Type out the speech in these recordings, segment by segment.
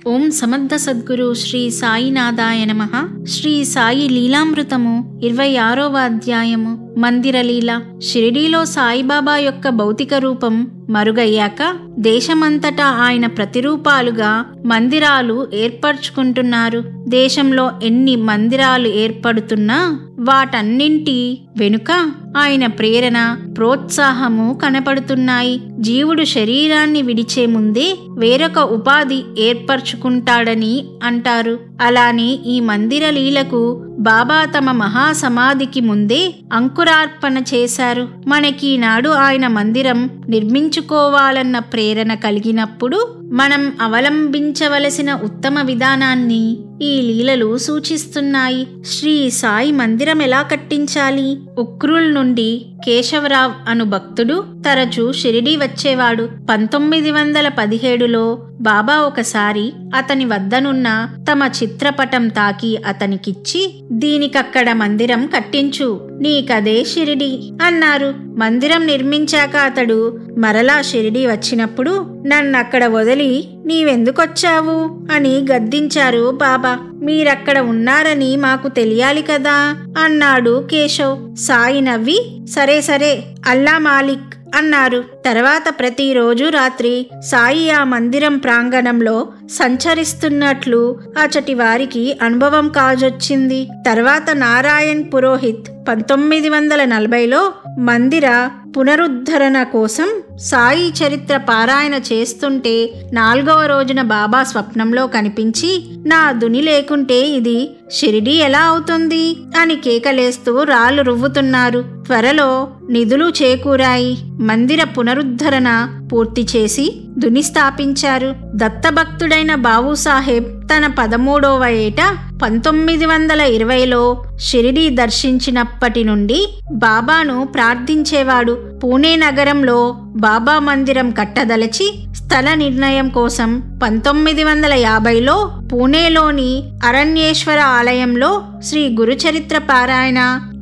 ఓం సమర్థ సద్గురు శ్రీ సాయినాథాయ నమః. శ్రీ సాయి లీలామృతము 26వ అధ్యాయము. మందిరలీల. షిరిడీలో సాయిబాబా యొక్క భౌతిక రూపం మరుగయ్యాక దేశమంతటా ఆయన ప్రతిరూపాలుగా మందిరాలు ఏర్పరచుకుంటున్నారు. దేశంలో ఎన్ని మందిరాలు ఏర్పడుతున్నా వాటన్నింటి వెనుక ఆయన ప్రేరణ, ప్రోత్సాహము కనపడుతున్నాయి. జీవుడు శరీరాన్ని విడిచే ముందే వేరొక ఉపాధి ఏర్పరచుకుంటాడని అంటారు. అలానే ఈ మందిర లీలకు బాబా తమ మహాసమాధికి ముందే అంకురార్పణ చేశారు. మనకీనాడు ఆయన మందిరం నిర్మించుకోవాలన్న ప్రేరణ కలిగినప్పుడు మనం అవలంబించవలసిన ఉత్తమ విధానాన్ని ఈ లీలలు సూచిస్తున్నాయి. శ్రీ సాయి మందిరం ఎలా కట్టించాలి? ఉక్రుల్ నుండి కేశవరావ్ అను భక్తుడు తరచూ షిరిడీ వచ్చేవాడు. 1917లో బాబా ఒకసారి అతని వద్దనున్న తమ చిత్రపటం తాకి అతనికిచ్చి, దీనికక్కడ మందిరం కట్టించు, నీకదే షిరిడీ అన్నారు. మందిరం నిర్మించాక అతడు మరలా షిరిడీ వచ్చినప్పుడు, నన్నక్కడ వదిలి నీవెందుకొచ్చావు అని గద్దించారు బాబా. మీరక్కడ ఉన్నారని మాకు తెలియాలి కదా అన్నాడు కేశవ్. సాయి నవ్వి, సరే సరే, అల్లా మాలిక్ అన్నారు. తర్వాత ప్రతిరోజు రాత్రి సాయి ఆ మందిరం ప్రాంగణంలో సంచరిస్తున్నట్లు అచటి వారికి అనుభవం కాజొచ్చింది. తర్వాత నారాయణ్ పురోహిత్ 1940లో మందిర పునరుద్ధరణ కోసం సాయి చరిత్ర పారాయణ చేస్తుంటే 4వ రోజున బాబా స్వప్నంలో కనిపించి, నా దుని లేకుంటే ఇది షిరిడీ ఎలా అవుతుంది అని కేకలేస్తూ రాళ్ళు రువ్వుతున్నారు. త్వరలో నిధులు చేకూరాయి. మందిర పునరుద్ధరణ పూర్తి చేసి దుని స్థాపించారు. దత్తభక్తుడైన బాబూసాహెబ్ తన 13వ ఏట 1920లో షిరిడీ దర్శించినప్పటి నుండి బాబాను ప్రార్థించేవాడు. పూణే నగరంలో బాబా మందిరం కట్టదలచి స్థల నిర్ణయం కోసం 1950లో పూణేలోని అరణ్యేశ్వర ఆలయంలో శ్రీ గురుచరిత్ర పారాయణ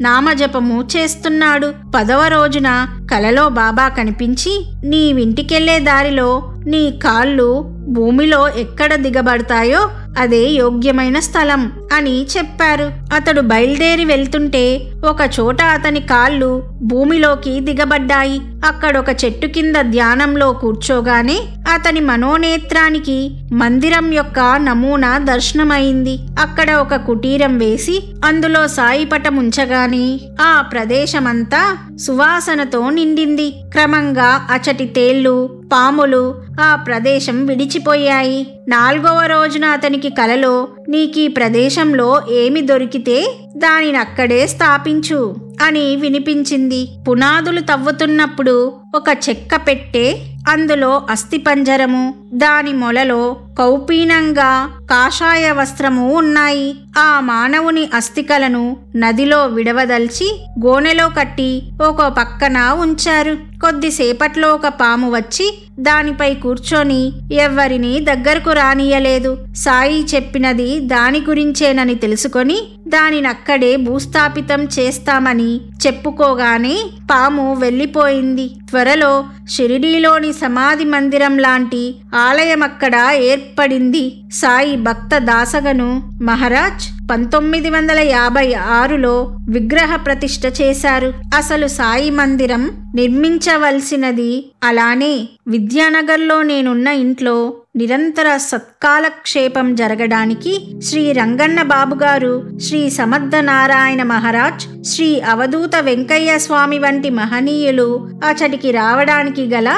నామజపము చేస్తున్నాడు. 10వ రోజున కలలో బాబా కనిపించి, నీవింటికెళ్లే దారిలో నీ కాళ్ళు భూమిలో ఎక్కడ దిగబడతాయో అదే యోగ్యమైన స్థలం అని చెప్పారు. అతడు బయలుదేరి వెళ్తుంటే ఒక చోట అతని కాళ్ళు భూమిలోకి దిగబడ్డాయి. అక్కడొక చెట్టు కింద ధ్యానంలో కూర్చోగానే అతని మనోనేత్రానికి మందిరం యొక్క నమూనా దర్శనమైంది. అక్కడ ఒక కుటీరం వేసి అందులో సాయిపటం ఉంచగానే ఆ ప్రదేశమంతా సువాసనతో నిండింది. క్రమంగా అచటి తేళ్లు, పాములు ఆ ప్రదేశం విడిచిపోయాయి. 4వ రోజున అతనికి కలలో, నీకీ ప్రదేశంలో ఏమి దొరికితే దానినక్కడే స్థాపించు అని వినిపించింది. పునాదులు తవ్వుతున్నప్పుడు ఒక చెక్క పెట్టె, అందులో అస్థిపంజరము, దాని మొలలో కౌపీనంగా కాషాయ వస్త్రము ఉన్నాయి. ఆ మానవుని అస్థికలను నదిలో విడవదల్చి గోనెలో కట్టి ఒక పక్కన ఉంచారు. కొద్దిసేపట్లో ఒక పాము వచ్చి దానిపై కూర్చొని ఎవ్వరినీ దగ్గరకు రానియలేదు. సాయి చెప్పినది దాని గురించేనని తెలుసుకొని దానినక్కడే భూస్థాపితం చేస్తామని చెప్పుకోగానే పాము వెళ్ళిపోయింది. త్వరలో షిరిడీలోని సమాధి మందిరం లాంటి ఆలయం అక్కడ ఏర్పడింది. సాయి భక్త దాసగను మహారాజ్ 1956లో విగ్రహ ప్రతిష్ఠ చేశారు. అసలు సాయి మందిరం నిర్మించవలసినది అలానే విద్యానగర్లో నేనున్న ఇంట్లో నిరంతర సత్కాలక్షేపం జరగడానికి శ్రీ రంగన్న బాబుగారు, శ్రీ సమర్థ నారాయణ మహారాజ్, శ్రీ అవధూత వెంకయ్య స్వామి వంటి మహనీయులు అచటికి రావడానికి గల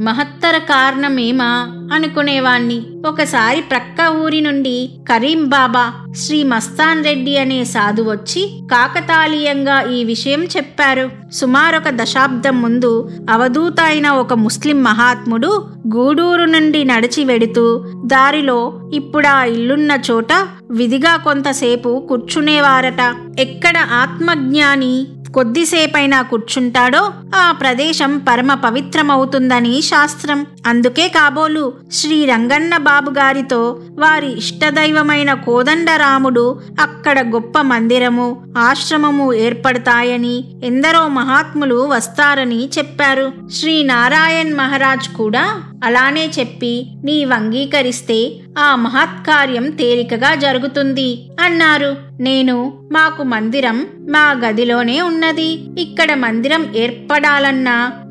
మహత్తర కారణమేమా అనుకునేవాణ్ణి. ఒకసారి ప్రక్క ఊరి నుండి కరీం బాబా, శ్రీ మస్తాన్ రెడ్డి అనే సాధు వచ్చి కాకతాళీయంగా ఈ విషయం చెప్పారు. సుమారొక దశాబ్దం ముందు అవధూత అయిన ఒక ముస్లిం మహాత్ముడు గూడూరు నుండి నడిచి వెడుతూ దారిలో ఇప్పుడా ఇల్లున్న చోట విధిగా కొంతసేపు కూర్చునేవారట. ఎక్కడ ఆత్మజ్ఞాని కొద్దిసేపైనా కూర్చుంటాడో ఆ ప్రదేశం పరమ పవిత్రమవుతుందని శాస్త్రం. అందుకే కాబోలు శ్రీ రంగన్న బాబు గారితో వారి ఇష్టదైవమైన కోదండరాముడు అక్కడ గొప్ప మందిరము, ఆశ్రమము ఏర్పడతాయని, ఎందరో మహాత్ములు వస్తారని చెప్పారు. శ్రీ నారాయణ్ మహారాజ్ కూడా అలానే చెప్పి నీవంగీకరిస్తే ఆ మహత్కార్యం తేలికగా జరుగుతుంది అన్నారు. నేను మాకు మందిరం మా గదిలోనే ఉన్నది. ఇక్కడ మందిరం ఏర్పడాలన్న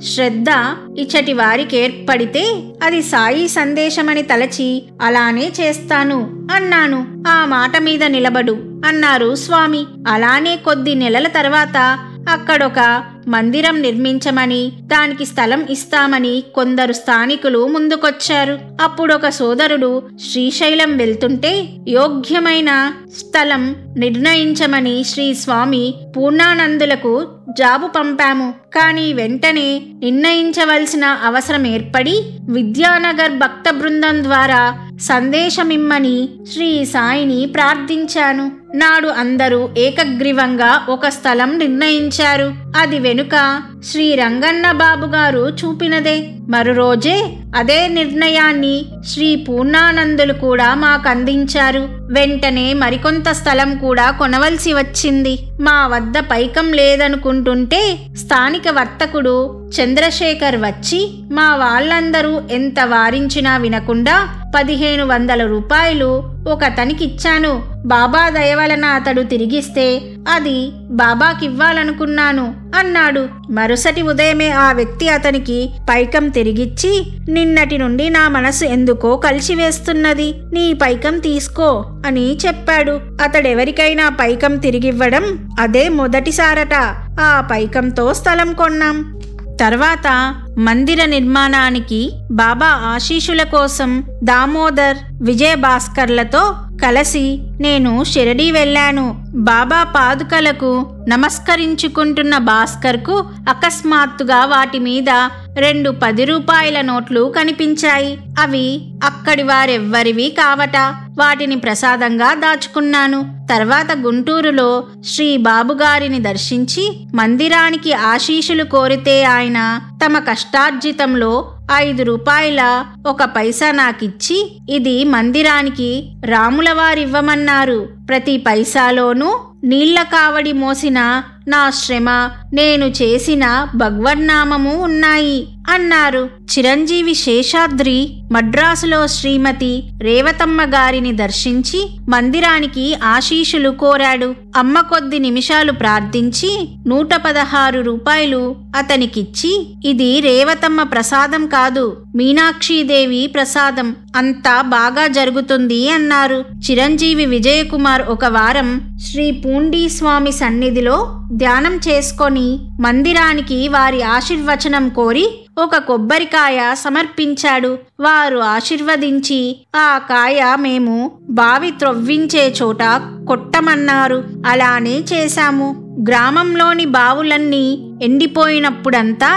శ్రద్ధ ఇచ్చటి వారికి ఏర్పడితే అది సాయి సందేశమని తలచి అలానే చేస్తాను అన్నాను. ఆ మాట మీద నిలబడు అన్నారు స్వామి. అలానే కొద్ది నెలల తర్వాత అక్కడొక మందిరం నిర్మించమని, దానికి స్థలం ఇస్తామని కొందరు స్థానికులు ముందుకొచ్చారు. అప్పుడొక సోదరుడు శ్రీశైలం వెళ్తుంటే యోగ్యమైన స్థలం నిర్ణయించమని శ్రీ స్వామి పూర్ణానందులకు జాబు పంపాము. కానీ వెంటనే నిర్ణయించవలసిన అవసరం ఏర్పడి విద్యానగర్ భక్త బృందం ద్వారా సందేశమిమ్మని శ్రీ సాయిని ప్రార్థించాను. నాడు అందరూ ఏకగ్రీవంగా ఒక స్థలం నిర్ణయించారు. అది వెనుక శ్రీ రంగన్న బాబు గారు చూపినదే. మరురోజే అదే నిర్ణయాన్ని శ్రీ పూర్ణానందులు కూడా మాకందించారు. వెంటనే మరికొంత స్థలం కూడా కొనవలసి వచ్చింది. మా వద్ద పైకం లేదనుకుంటుంటే స్థానిక వర్తకుడు చంద్రశేఖర్ వచ్చి మా వాళ్ళందరూ ఎంత వారించినా వినకుండా 1500 రూపాయలు ఒకతనికిచ్చాను. బాబా దయవలన అతడు తిరిగిస్తే అది బాబాకివ్వాలనుకున్నాను అన్నాడు. మరుసటి ఉదయమే ఆ వ్యక్తి అతనికి పైకం తిరిగిచ్చి, నిన్నటి నుండి నా మనసు ఎందుకో కలిసివేస్తున్నది, నీ పైకం తీసుకో అని చెప్పాడు. అతడెవరికైనా పైకం తిరిగివ్వడం అదే మొదటిసారట. ఆ పైకంతో స్థలం కొన్నాం. తర్వాత మందిర నిర్మాణానికి బాబా ఆశీషుల కోసం దామోదర్, విజయభాస్కర్లతో కలిసి నేను షిరిడీ వెళ్ళాను. బాబా పాదుకలకు నమస్కరించుకుంటున్న భాస్కర్కు అకస్మాత్తుగా వాటి మీద 2 10 రూపాయల నోట్లు కనిపించాయి. అవి అక్కడి వారెవ్వరివి కావట. వాటిని ప్రసాదంగా దాచుకున్నాను. తర్వాత గుంటూరులో శ్రీ బాబుగారిని దర్శించి మందిరానికి ఆశీషులు కోరితే ఆయన తమ కష్టార్జితంలో 5 రూపాయల 1 పైసా నాకిచ్చి, ఇది మందిరానికి రాములవారివ్వమన్నారు. ప్రతి పైసాలోనూ నీళ్ల కావడి మోసిన నా శ్రమ, నేను చేసిన భగవన్నామము ఉన్నాయి అన్నారు. చిరంజీవి శేషాద్రి మద్రాసులో శ్రీమతి రేవతమ్మ గారిని దర్శించి మందిరానికి ఆశీషులు కోరాడు. అమ్మ కొద్ది నిమిషాలు ప్రార్థించి 116 రూపాయలు అతనికిచ్చి, ఇది రేవతమ్మ ప్రసాదం కాదు, మీనాక్షీదేవి ప్రసాదం, అంతా బాగా జరుగుతుంది అన్నారు. చిరంజీవి విజయకుమార్ ఒక వారం శ్రీ పూండీ స్వామి సన్నిధిలో ధ్యానం చేసుకొని మందిరానికి వారి ఆశీర్వచనం కోరి ఒక కొబ్బరికాయ సమర్పించాడు. వారు ఆశీర్వదించి ఆ కాయ మేము బావి త్రవ్వించే చోట కొట్టమన్నారు. అలానే చేశాము. గ్రామంలోని బావులన్నీ ఎండిపోయినప్పుడంతా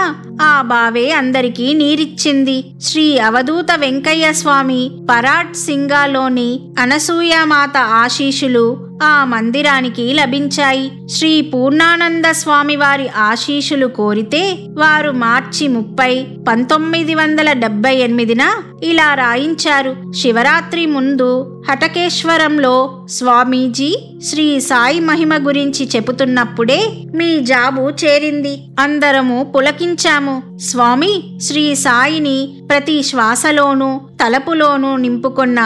ఆ బావే అందరికీ నీరిచ్చింది. శ్రీ అవధూత వెంకయ్య స్వామి పరాట్ సింగాలోని అనసూయమాత ఆశీషులు ఆ మందిరానికి లభించాయి. శ్రీ పూర్ణానంద స్వామి వారి ఆశీషులు కోరితే వారు మార్చి 30, 1978న ఇలా రాయించారు. శివరాత్రి ముందు హటకేశ్వరంలో స్వామీజీ శ్రీ సాయి మహిమ గురించి చెబుతున్నప్పుడే మీ జాబు చేరింది. అందరము పులకించాము. స్వామి శ్రీ సాయిని ప్రతి శ్వాసలోనూ తలపులోనూ నింపుకున్న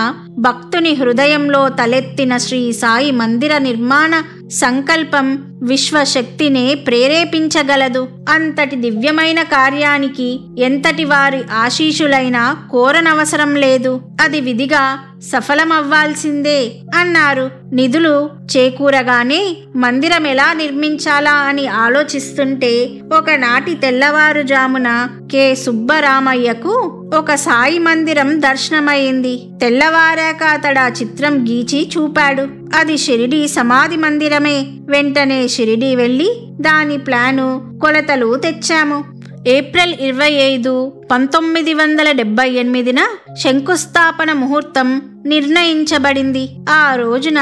భక్తుని హృదయంలో తలెత్తిన శ్రీ సాయి మందిర నిర్మాణ సంకల్పం విశ్వశక్తినే ప్రేరేపించగలదు. అంతటి దివ్యమైన కార్యానికి ఎంతటి వారి ఆశీషులైనా కోరనవసరం లేదు. అది విధిగా సఫలమవ్వాల్సిందే అన్నారు. నిధులు చేకూరగానే మందిరం ఎలా నిర్మించాలా అని ఆలోచిస్తుంటే ఒకనాటి తెల్లవారుజామున కె సుబ్బరామయ్యకు ఒక సాయి మందిరం దర్శనమైంది. తెల్లవారాక అతడా చిత్రం గీచి చూపాడు. అది షిరిడీ సమాధి మందిరమే. వెంటనే షిరిడీ వెళ్ళి దాని ప్లాను, కొలతలు తెచ్చాము. ఏప్రిల్ 25, 1978న శంకుస్థాపన ముహూర్తం నిర్ణయించబడింది. ఆ రోజున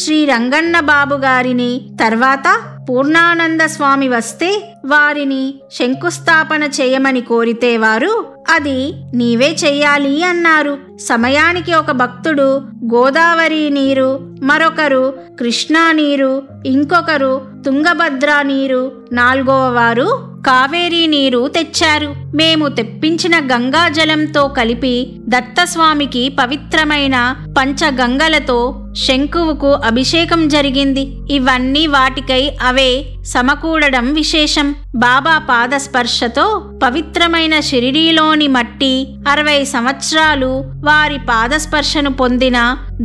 శ్రీ రంగన్న బాబు గారిని, తర్వాత పూర్ణానంద స్వామి వస్తే వారిని శంకుస్థాపన చేయమని కోరితే వారు అది నీవే చెయ్యాలి అన్నారు. సమయానికి ఒక భక్తుడు గోదావరి నీరు, మరొకరు కృష్ణా నీరు, ఇంకొకరు తుంగభద్రా నీరు, నాలుగవ వారు కావేరీ నీరు తెచ్చారు. మేము తెప్పించిన గంగాజలంతో కలిపి దత్తస్వామికి పవిత్రమైన పంచగంగలతో శంకువుకు అభిషేకం జరిగింది. ఇవన్నీ వాటికై అవే సమకూడడం విశేషం. బాబా పాదస్పర్శతో పవిత్రమైన షిరిడీలోని మట్టి 60 సంవత్సరాలు వారి పాదస్పర్శను పొందిన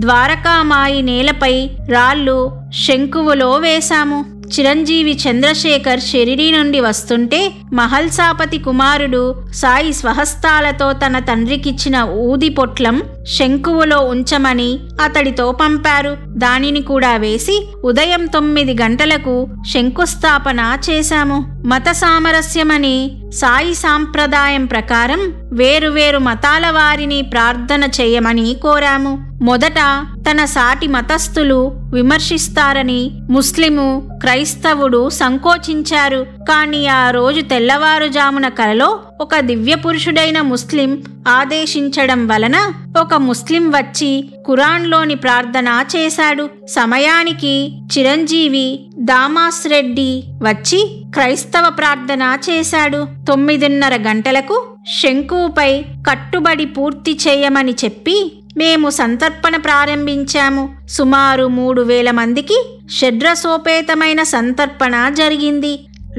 ద్వారకామాయి నేలపై రాళ్ళు శంకువులో వేశాము. చిరంజీవి చంద్రశేఖర్ షిరిడీ నుండి వస్తుంటే మహల్సాపతి కుమారుడు సాయి స్వహస్తాలతో తన తండ్రికిచ్చిన ఊది పొట్లం శంకువులో ఉంచమని అతడితో పంపారు. దానిని కూడా వేసి ఉదయం 9 గంటలకు శంకుస్థాపన చేశాము. మత సామరస్యమని సాయి సాంప్రదాయం ప్రకారం వేరువేరు మతాల వారిని ప్రార్థన చేయమని కోరాము. మొదట తన సాటి మతస్థులు విమర్శిస్తారని ముస్లిము, క్రైస్తవుడు సంకోచించారు. కానీ ఆ రోజు తెల్లవారుజామున కలలో ఒక దివ్య పురుషుడైన ముస్లిం ఆదేశించడం వలన ఒక ముస్లిం వచ్చి ఖురాన్లోని ప్రార్థన చేశాడు. సమయానికి చిరంజీవి దామాస్ రెడ్డి వచ్చి క్రైస్తవ ప్రార్థన చేశాడు. 9:30 గంటలకు శంకువుపై కట్టుబడి పూర్తి చేయమని చెప్పి మేము సంతర్పణ ప్రారంభించాము. సుమారు 3000 మందికి షడ్రసోపేతమైన సంతర్పణ జరిగింది.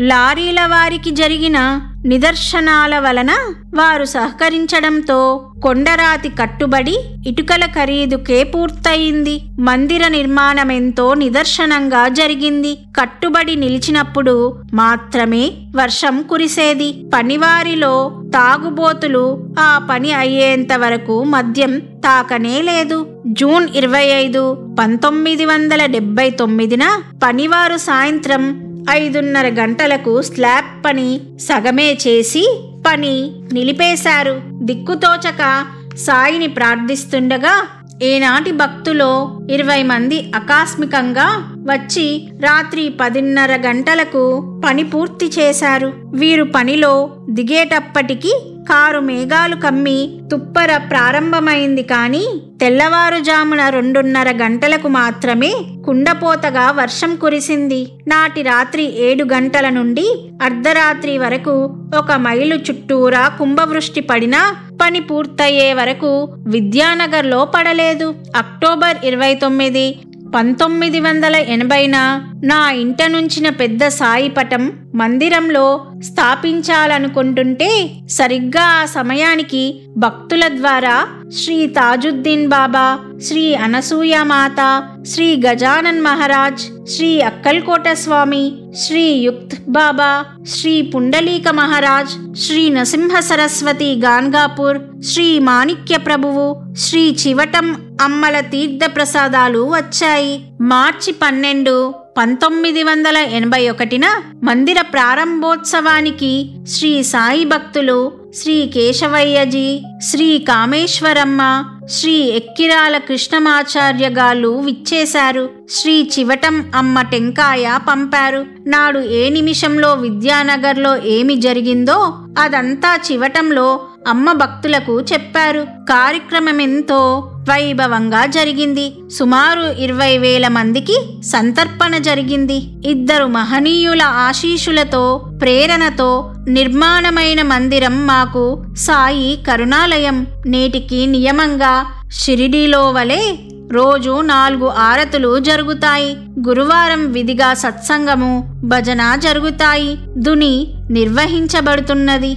లారీల వారికి జరిగిన నిదర్శనాల వలన వారు సహకరించడంతో కొండరాతి కట్టుబడి ఇటుకల ఖరీదుకే పూర్తయింది. మందిర నిర్మాణమెంతో నిదర్శనంగా జరిగింది. కట్టుబడి నిలిచినప్పుడు మాత్రమే వర్షం కురిసేది. పనివారిలో తాగుబోతులు ఆ పని అయ్యేంత వరకు మద్యం తాకనే లేదు. జూన్ 25, 1979న పనివారు సాయంత్రం 5:30 గంటలకు స్లాబ్ పని సగమే చేసి పని నిలిపేశారు. దిక్కుతోచక సాయిని ప్రార్థిస్తుండగా ఏనాటి భక్తులో 20 మంది ఆకస్మికంగా వచ్చి రాత్రి 10:30 గంటలకు పని పూర్తి చేశారు. వీరు పనిలో దిగేటప్పటికి కారు మేఘాలు కమ్మి తుప్పర ప్రారంభమైంది. కానీ తెల్లవారుజామున 2:30 గంటలకు మాత్రమే కుండపోతగా వర్షం కురిసింది. నాటి రాత్రి 7 గంటల నుండి అర్ధరాత్రి వరకు 1 మైలు చుట్టూరా కుంభవృష్టి పడినా పని పూర్తయ్యే వరకు విద్యానగర్లో పడలేదు. అక్టోబర్ 29, 1980న నా ఇంట నుంచిన పెద్ద సాయి పటం మందిరంలో స్థాపించాలనుకుంటుంటే సరిగ్గా ఆ సమయానికి భక్తుల ద్వారా శ్రీ తాజుద్దీన్ బాబా, శ్రీ అనసూయమాత, శ్రీ గజానన్ మహారాజ్, శ్రీ అక్కల్కోట స్వామి, శ్రీ యుక్త్ బాబా, శ్రీ పుండలీక మహారాజ్, శ్రీ నరసింహ సరస్వతి గాన్గాపూర్, శ్రీ మాణిక్య ప్రభువు, శ్రీ చివటం అమ్మల తీర్థ ప్రసాదాలు వచ్చాయి. మార్చి 12, 1981న మందిర ప్రారంభోత్సవానికి శ్రీ సాయి భక్తులు శ్రీ కేశవయ్యజీ, శ్రీ కామేశ్వరమ్మ, శ్రీ ఎక్కిరాల కృష్ణమాచార్య గారు విచ్చేశారు. శ్రీ చివటం అమ్మ టెంకాయ పంపారు. నాడు ఏ నిమిషంలో విద్యానగర్లో ఏమి జరిగిందో అదంతా చివటంలో అమ్మ భక్తులకు చెప్పారు. కార్యక్రమమెంతో వైభవంగా జరిగింది. సుమారు 20,000 మందికి సంతర్పణ జరిగింది. 2 మహనీయుల ఆశీస్సులతో, ప్రేరణతో నిర్మాణమైన మందిరం మాకు సాయి కరుణాలయం. నేటికి నియమంగా షిరిడీలో వలె రోజు 4 ఆరతులు జరుగుతాయి. గురువారం విధిగా సత్సంగము, భజన జరుగుతాయి. దుని నిర్వహించబడుతున్నది.